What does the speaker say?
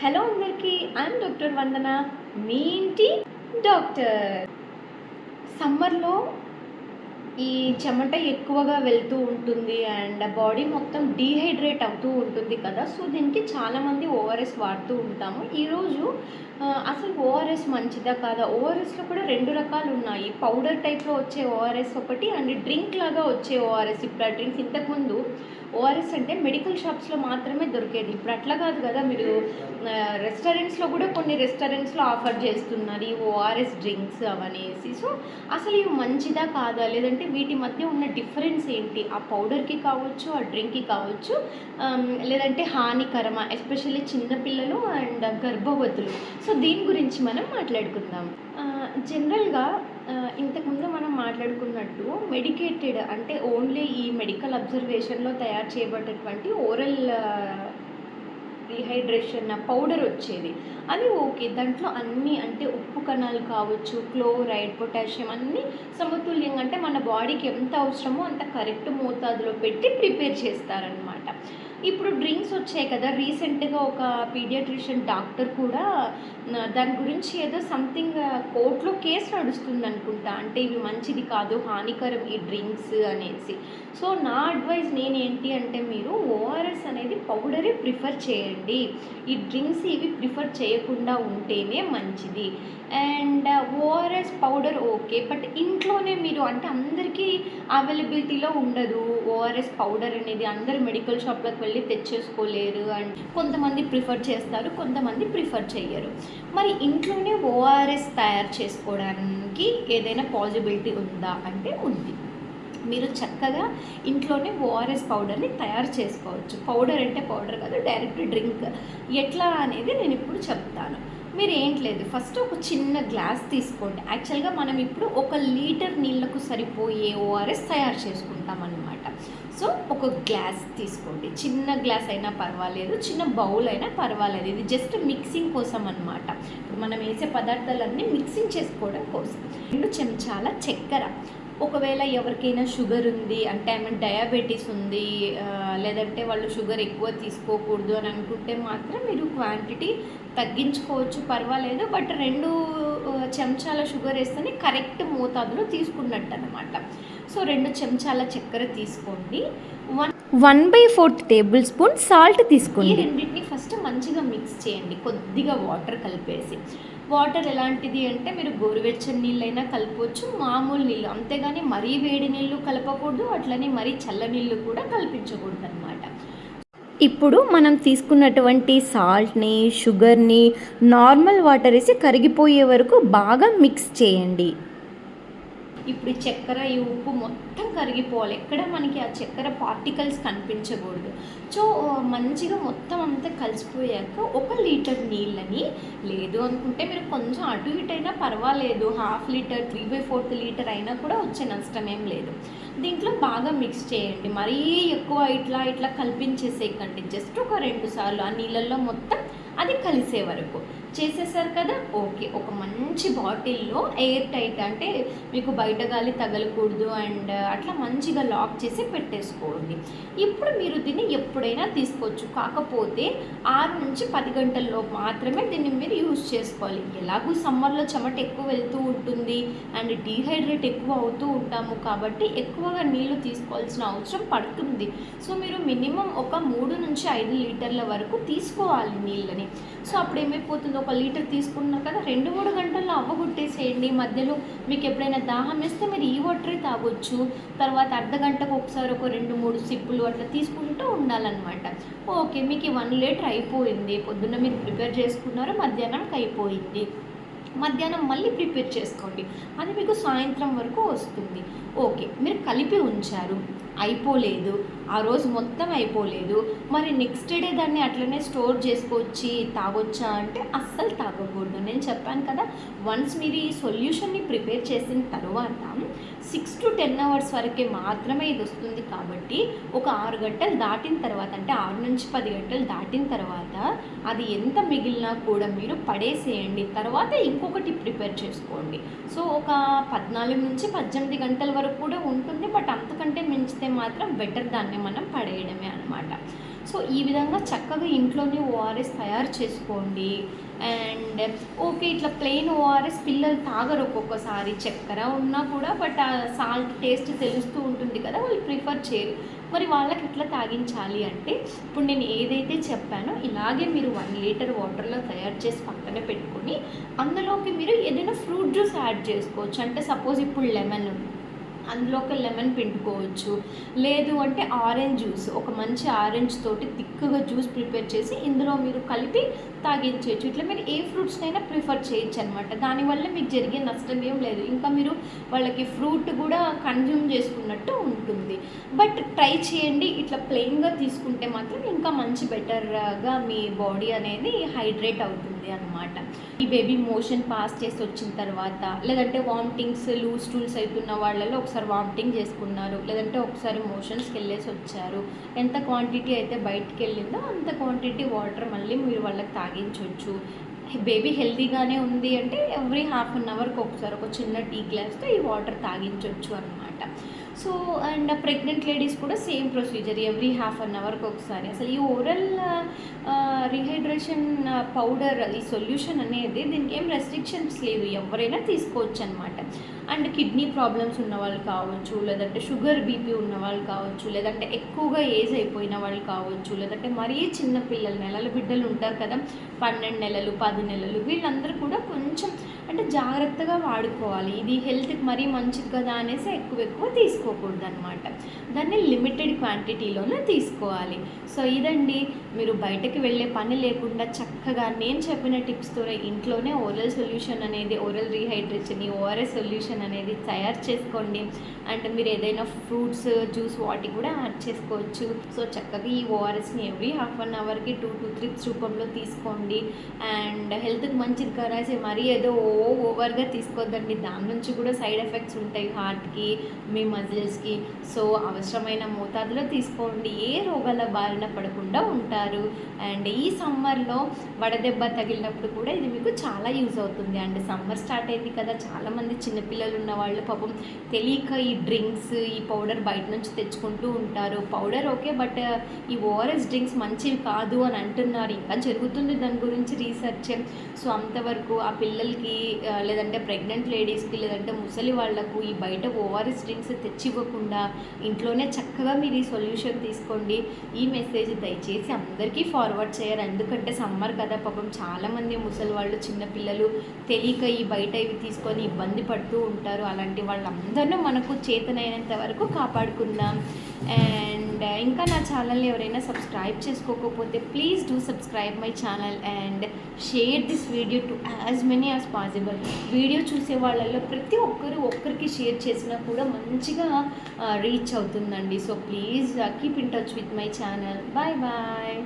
Hello అందరికీ, I'm doctor వందన, మీ ఇంటి doctor. సమ్మర్లో ఈ చెమట ఎక్కువగా వెళ్తూ ఉంటుంది అండ్ బాడీ మొత్తం డీహైడ్రేట్ అవుతూ ఉంటుంది కదా. సో దీనికి చాలామంది ఓఆర్ఎస్ వాడుతూ ఉంటాము. ఈరోజు అసలు ఓఆర్ఎస్ మంచిదా కాదా? ఓఆర్ఎస్లో కూడా రెండు రకాలు ఉన్నాయి. పౌడర్ టైప్లో వచ్చే ఓఆర్ఎస్ ఒకటి అండ్ డ్రింక్ లాగా వచ్చే ఓఆర్ఎస్. ఇప్పుడు ఆ డ్రింక్స్ ఇంతకుముందు ఓఆర్ఎస్ అంటే మెడికల్ షాప్స్లో మాత్రమే దొరికేది. ఇప్పుడు అట్లా కాదు కదా, మీరు రెస్టారెంట్స్లో కూడా కొన్ని రెస్టారెంట్స్లో ఆఫర్ చేస్తున్నారు ఈ ఓఆర్ఎస్ డ్రింక్స్ అవనేసి. సో అసలు ఇవి మంచిదా కాదా, లేదంటే వీటి మధ్య ఉన్న డిఫరెన్స్ ఏంటి? ఆ పౌడర్కి కావచ్చు, ఆ డ్రింక్కి కావచ్చు, లేదంటే హానికరమా, ఎస్పెషల్లీ చిన్నపిల్లలు అండ్ గర్భవతులు. సో దీని గురించి మనం మాట్లాడుకుందాం. జనరల్గా ఇంతకుముందు మనం మాట్లాడుకున్నట్టు మెడికేటెడ్ అంటే ఓన్లీ ఈ మెడికల్ అబ్జర్వేషన్లో తయారు చేయబడేటువంటి ఓరల్ రీహైడ్రేషన్ పౌడర్ వచ్చేది. అది ఓకే, దాంట్లో అన్నీ అంటే ఉప్పు కణాలు కావచ్చు, క్లోరైడ్, పొటాషియం అన్నీ సమతుల్యంగా అంటే మన బాడీకి ఎంత అవసరమో అంత కరెక్ట్ మోతాదులో పెట్టి ప్రిపేర్ చేస్తారనమాట. ఇప్పుడు డ్రింక్స్ వచ్చాయి కదా, రీసెంట్గా ఒక పీడియాట్రిషియన్ డాక్టర్ కూడా దాని గురించి ఏదో సంథింగ్ కోర్టులో కేసు నడుస్తుంది అనుకుంటా. అంటే ఇవి మంచిది కాదు, హానికరం ఈ డ్రింక్స్ అనేసి. సో నా అడ్వైస్ నేనేంటి అంటే, మీరు ఓఆర్ఎస్ అనేది పౌడరే ప్రిఫర్ చేయండి. ఈ డ్రింక్స్ ఇవి ప్రిఫర్ చేయకుండా ఉంటేనే మంచిది. And ORS powder okay, but ఇంట్లోనే మీరు అంటే అందరికీ అవైలబిలిటీలో ఉండదు ఓఆర్ఎస్ పౌడర్ అనేది. అందరు మెడికల్ షాప్లోకి వెళ్ళి తెచ్చేసుకోలేరు అండ్ కొంతమంది ప్రిఫర్ చేస్తారు, కొంతమంది ప్రిఫర్ చెయ్యరు. మరి ఇంట్లోనే ఓఆర్ఎస్ తయారు చేసుకోవడానికి ఏదైనా పాసిబిలిటీ ఉందా అంటే ఉంది. మీరు చక్కగా ఇంట్లోనే ఓఆర్ఎస్ పౌడర్ని తయారు చేసుకోవచ్చు. పౌడర్ అంటే పౌడర్ కాదు, డైరెక్ట్ డ్రింక్ ఎట్లా అనేది నేను ఇప్పుడు చెప్తాను. మీరు ఏంటి లేదు, ఫస్ట్ ఒక చిన్న గ్లాస్ తీసుకోండి. యాక్చువల్గా మనం ఇప్పుడు 1 లీటర్ నీళ్ళకు సరిపోయే ఓఆర్ఎస్ తయారు చేసుకుంటాం అన్నమాట. సో ఒక గ్లాస్ తీసుకోండి, చిన్న గ్లాస్ అయినా పర్వాలేదు, చిన్న బౌల్ అయినా పర్వాలేదు. ఇది జస్ట్ మిక్సింగ్ కోసం అన్నమాట. ఇప్పుడు మనం వేసే పదార్థాలన్నీ మిక్సింగ్ చేసుకోవడం కోసం. 2 చెంచాల చక్కెర. ఒకవేళ ఎవరికైనా షుగర్ ఉంది అంటే డయాబెటీస్ ఉంది, లేదంటే వాళ్ళు షుగర్ ఎక్కువ తీసుకోకూడదు అని అనుకుంటే మాత్రం మీరు క్వాంటిటీ తగ్గించుకోవచ్చు, పర్వాలేదు. బట్ 2 చెంచాల షుగర్ వేస్తేనే కరెక్ట్ మోతాదులో తీసుకున్నట్టు అనమాట. సో 2 చెంచాల చక్కెర తీసుకోండి. 1/4 టేబుల్ స్పూన్ సాల్ట్ తీసుకోండి. ఈ రెండింటిని ఫస్ట్ మంచిగా మిక్స్ చేయండి, కొద్దిగా వాటర్ కలిపేసి. వాటర్ ఎలాంటిది అంటే మీరు గోరువెచ్చని నీళ్ళైనా కలపవచ్చు, మామూలు నీళ్ళు, అంతేగాని మరీ వేడి నీళ్ళు కలపకూడదు, అట్లనే మరీ చల్ల నీళ్ళు కూడా కల్పించకూడదు అనమాట. ఇప్పుడు మనం తీసుకున్నటువంటి సాల్ట్ని, షుగర్ని నార్మల్ వాటర్ వేసి కరిగిపోయే వరకు బాగా మిక్స్ చేయండి. ఇప్పుడు ఈ చక్కెర, ఈ ఉప్పు మొత్తం కరిగిపోవాలి, ఎక్కడ మనకి ఆ చక్కెర పార్టికల్స్ కనిపించకూడదు. సో మంచిగా మొత్తం అంతా కలిసిపోయాక 1 లీటర్ నీళ్ళని, లేదు అనుకుంటే మీరు కొంచెం అటు ఇటు అయినా పర్వాలేదు, 1/2 లీటర్, 3/4 లీటర్ అయినా కూడా వచ్చే నష్టం ఏం లేదు. దీంట్లో బాగా మిక్స్ చేయండి. మరీ ఎక్కువ ఇట్లా ఇట్లా కల్పించేసేయకండి. జస్ట్ ఒక 2 సార్లు ఆ నీళ్ళల్లో మొత్తం అది కలిసే వరకు చేసేసారు కదా, ఓకే. ఒక మంచి బాటిల్లో ఎయిర్ టైట్ అంటే మీకు బయట గాలి తగలకూడదు అండ్ అట్లా మంచిగా లాక్ చేసి పెట్టేసుకోండి. ఇప్పుడు మీరు దీన్ని ఎప్పుడైనా తీసుకోవచ్చు, కాకపోతే 6 నుంచి 10 గంటల్లో మాత్రమే దీన్ని మీరు యూజ్ చేసుకోవాలి. ఎలాగూ సమ్మర్లో చెమట ఎక్కువ వెళ్తూ ఉంటుంది అండ్ డీహైడ్రేట్ ఎక్కువ అవుతూ ఉంటాము కాబట్టి ఎక్కువగా నీళ్ళు తీసుకోవాల్సిన అవసరం పడుతుంది. సో మీరు మినిమం ఒక 3 నుంచి 5 లీటర్ల వరకు తీసుకోవాలి నీళ్ళని. సో అప్పుడు ఏమైపోతుంది, 1 లీటర్ తీసుకున్నారు కదా, 2-3 గంటల్లో అవ్వగొట్టేసేయండి. మధ్యలో మీకు ఎప్పుడైనా దాహం వేస్తే మీరు ఈ వాటరే తాగొచ్చు. తర్వాత అర్ధగంటకు ఒకసారి ఒక 2-3 సిప్పులు అట్లా తీసుకుంటూ ఉండాలన్నమాట. ఓకే, మీకు 1 లీటర్ అయిపోయింది. పొద్దున్న మీరు ప్రిపేర్ చేసుకున్నారు, మధ్యాహ్నంకి అయిపోయింది. మధ్యాహ్నం మళ్ళీ ప్రిపేర్ చేసుకోండి, అది మీకు సాయంత్రం వరకు వస్తుంది. ఓకే, మీరు కలిపి ఉంచారు, అయిపోలేదు, ఆ రోజు మొత్తం అయిపోలేదు, మరి నెక్స్ట్ డే దాన్ని అట్లనే స్టోర్ చేసుకొచ్చి తాగొచ్చా అంటే అస్సలు తాగకూడదు. నేను చెప్పాను కదా, వన్స్ మీరు ఈ సొల్యూషన్ని ప్రిపేర్ చేసిన తర్వాత 6 to 10 అవర్స్ వరకే మాత్రమే ఇది వస్తుంది. కాబట్టి ఒక 6 గంటలు దాటిన తర్వాత, అంటే 6 నుంచి 10 గంటలు దాటిన తర్వాత అది ఎంత మిగిలినా కూడా మీరు పడేసేయండి. తర్వాత ఇంకొకటి ప్రిపేర్ చేసుకోండి. సో ఒక 14 నుంచి 18 గంటల వరకు కూడా ఉంటుంది. బట్ అంతకంటే మించితే మాత్రం బెటర్, దాన్ని మనం పడేయడమే అనమాట. సో ఈ విధంగా చక్కగా ఇంట్లోనే ఓఆర్ఎస్ తయారు చేసుకోండి. అండ్ ఓకే, ఇట్లా ప్లెయిన్ ఓఆర్ఎస్ పిల్లలు తాగరు ఒక్కొక్కసారి, చక్కెర ఉన్నా కూడా, బట్ ఆ సాల్ట్ టేస్ట్ తెలుస్తూ ఉంటుంది కదా, వాళ్ళు ప్రిఫర్ చేయరు. మరి వాళ్ళకి ఎట్లా తాగించాలి అంటే, ఇప్పుడు నేను ఏదైతే చెప్పానో ఇలాగే మీరు 1 లీటర్ వాటర్లో తయారు చేసి పక్కనే పెట్టుకొని అందులోకి మీరు ఏదైనా ఫ్రూట్ జ్యూస్ యాడ్ చేసుకోవచ్చు. అంటే సపోజ్ ఇప్పుడు లెమన్, అందులో ఒక లెమన్ పిండుకోవచ్చు. లేదు అంటే ఆరెంజ్ జ్యూస్, ఒక మంచి ఆరెంజ్ తోటి థిక్గా జ్యూస్ ప్రిపేర్ చేసి ఇందులో మీరు కలిపి తాగించవచ్చు. ఇట్లా మీరు ఏ ఫ్రూట్స్నైనా ప్రిఫర్ చేయొచ్చు అనమాట. దానివల్ల మీకు జరిగే నష్టం ఏం లేదు, ఇంకా మీరు వాళ్ళకి ఫ్రూట్ కూడా కన్జ్యూమ్ చేసుకున్నట్టు ఉంటుంది. బట్ ట్రై చేయండి, ఇట్లా ప్లెయిన్గా తీసుకుంటే మాత్రం ఇంకా మంచి బెటర్గా మీ బాడీ అనేది హైడ్రేట్ అవుతుంది అనమాట. ఈ బేబీ మోషన్ పాస్ చేసి వచ్చిన తర్వాత, లేదంటే వామిటింగ్స్, లూజ్ స్టూల్స్ అవుతున్న వాళ్ళలో ఒకసారి వామిటింగ్ చేసుకున్నారు, లేదంటే ఒకసారి మోషన్స్కి వెళ్ళేసి వచ్చారు, ఎంత క్వాంటిటీ అయితే బయటికి వెళ్ళిందో అంత క్వాంటిటీ వాటర్ మళ్ళీ మీరు వాళ్ళకి తాగించవచ్చు. బేబీ హెల్తీగానే ఉంది అంటే ఎవ్రీ హాఫ్ అన్ అవర్కి ఒకసారి ఒక చిన్న టీ గ్లాస్తో ఈ వాటర్ తాగించవచ్చు అనమాట. సో అండ్ ప్రెగ్నెంట్ లేడీస్ కూడా same procedure, every half an అవర్కి ఒకసారి. అసలు ఈ ఓరల్ రీహైడ్రేషన్ పౌడర్, ఈ సొల్యూషన్ అనేది దీనికి ఏం రెస్ట్రిక్షన్స్ లేదు, ఎవరైనా తీసుకోవచ్చు అనమాట. అండ్ కిడ్నీ ప్రాబ్లమ్స్ ఉన్న వాళ్ళు కావచ్చు, లేదంటే షుగర్ బీపీ ఉన్న వాళ్ళు కావచ్చు, లేదంటే ఎక్కువగా ఏజ్ అయిపోయిన వాళ్ళు కావచ్చు, లేదంటే మరీ చిన్న పిల్లలు, నెలల బిడ్డలు ఉంటారు కదా, 12 నెలలు 10 నెలలు, వీళ్ళందరూ కూడా కొంచెం అంటే జాగ్రత్తగా వాడుకోవాలి. ఇది హెల్త్కి మరీ మంచిది కదా అనేసి ఎక్కువ తీసుకోకూడదు అనమాట. దాన్ని లిమిటెడ్ క్వాంటిటీలోనే తీసుకోవాలి. సో ఇదండి, మీరు బయటకు వెళ్ళే పని లేకుండా చక్కగా నేను చెప్పిన టిప్స్తో ఇంట్లోనే ఓరల్ సొల్యూషన్ అనేది, ఓరల్ రీహైడ్రేషన్, ఈ ఓఆర్ఎస్ సొల్యూషన్ అనేది తయారు చేసుకోండి. అండ్ మీరు ఏదైనా ఫ్రూట్స్ జ్యూస్ వాటి కూడా యాడ్ చేసుకోవచ్చు. సో చక్కగా ఈ ఓఆర్ఎస్ని ఎవ్రీ హాఫ్ అన్ అవర్కి 2 to 3 రూపంలో తీసుకోండి. అండ్ హెల్త్కి మంచిది కదా, మరీ ఏదో ఓవర్గా తీసుకోవద్దండి, దాని నుంచి కూడా సైడ్ ఎఫెక్ట్స్ ఉంటాయి హార్ట్కి, మీ మజిల్స్కి. సో అవసరమైన మోతాదులో తీసుకోండి, ఏ రోగాల బారిన పడకుండా ఉంటారు. అండ్ ఈ సమ్మర్లో వడదెబ్బ తగిలినప్పుడు కూడా ఇది మీకు చాలా యూజ్ అవుతుంది. అండ్ సమ్మర్ స్టార్ట్ అయింది కదా, చాలామంది చిన్నపిల్లలు ఉన్న వాళ్ళు పాపం తెలియక ఈ డ్రింక్స్, ఈ పౌడర్ బయట నుంచి తెచ్చుకుంటూ ఉంటారు. పౌడర్ ఓకే, బట్ ఈ ఓఆర్ఎస్ డ్రింక్స్ మంచివి కాదు అని అంటున్నారు, ఇంకా జరుగుతుంది దాని గురించి రీసెర్చ్. సో అంతవరకు ఆ పిల్లలకి, లేదంటే ప్రెగ్నెంట్ లేడీస్కి, లేదంటే ముసలి వాళ్లకు ఈ బయట ఓఆర్ఎస్ డ్రింక్స్ తెచ్చివ్వకుండా ఇంట్లోనే చక్కగా మీరు ఈ సొల్యూషన్ తీసుకోండి. ఈ మెసేజ్ దయచేసి అందరికీ ఫార్వర్డ్ చేయరు, ఎందుకంటే సమ్మర్ కదా, పాపం చాలామంది ముసలి వాళ్ళు, చిన్నపిల్లలు తెలియక ఈ బయట ఇవి తీసుకొని ఇబ్బంది పడుతూ ఉంటారు. అలాంటి వాళ్ళందరినీ మనకు చేతనైనంత వరకు కాపాడుకుందాం. అండ్ ఇంకా నా ఛానల్ని ఎవరైనా సబ్స్క్రైబ్ చేసుకోకపోతే please do subscribe my channel and share this video to as many as possible. Video చూసే వాళ్ళల్లో ప్రతి ఒక్కరికి షేర్ చేసినా కూడా మంచిగా రీచ్ అవుతుందండి. So please keep in touch with my channel. Bye bye.